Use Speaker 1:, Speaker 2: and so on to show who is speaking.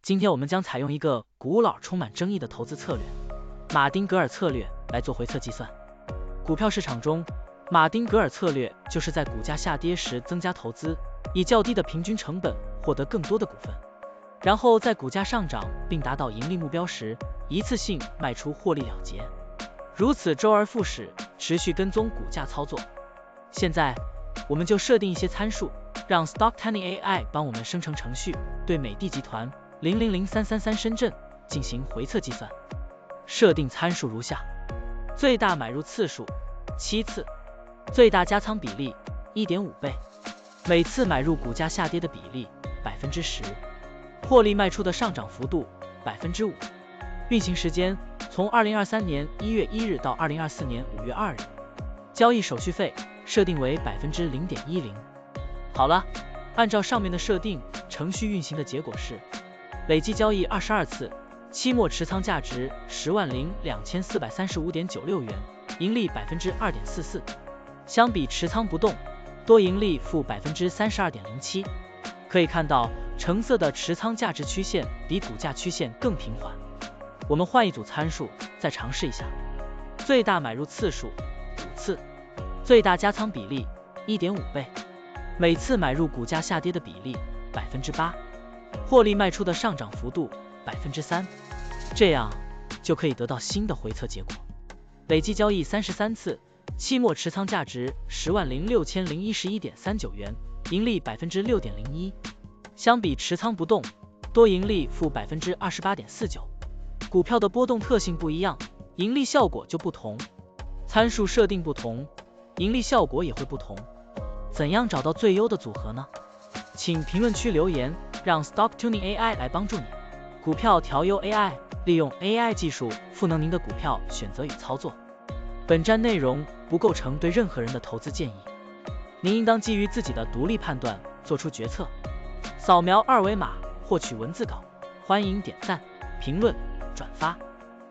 Speaker 1: 今天我们将采用一个古老、充满争议的投资策略——马丁格尔策略来做回测计算。股票市场中，马丁格尔策略就是在股价下跌时增加投资，以较低的平均成本获得更多的股份，然后在股价上涨并达到盈利目标时，一次性卖出获利了结。如此周而复始，持续跟踪股价操作。现在，我们就设定一些参数，让 Stocktiny AI 帮我们生成程序，对美的集团000333深圳进行回测计算。设定参数如下：最大买入次数7次，最大加仓比例 1.5 倍，每次买入股价下跌的比例 10%， 获利卖出的上涨幅度 5%。运行时间从2023年1月1日到2024年5月2日。交易手续费设定为 0.10%。好了，按照上面的设定，程序运行的结果是累计交易22次，期末持仓价值10.2435.96元，盈利 2.44%。相比持仓不动，多盈利负 32.07%。可以看到，橙色的持仓价值曲线比股价曲线更平缓。我们换一组参数，再尝试一下。最大买入次数5次，最大加仓比例 1.5 倍，每次买入股价下跌的比例 8%， 获利卖出的上涨幅度 3%， 这样就可以得到新的回测结果。累计交易33次，期末持仓价值10.6011.39元，盈利 6.01%。相比持仓不动，多盈利负 28.49%。股票的波动特性不一样，盈利效果就不同。参数设定不同，盈利效果也会不同。怎样找到最优的组合呢？请评论区留言，让 Stocktiny AI 来帮助你。股票调优 AI， 利用 AI 技术赋能您的股票选择与操作。本站内容不构成对任何人的投资建议，您应当基于自己的独立判断做出决策。扫描二维码获取文字稿，欢迎点赞、评论、转发。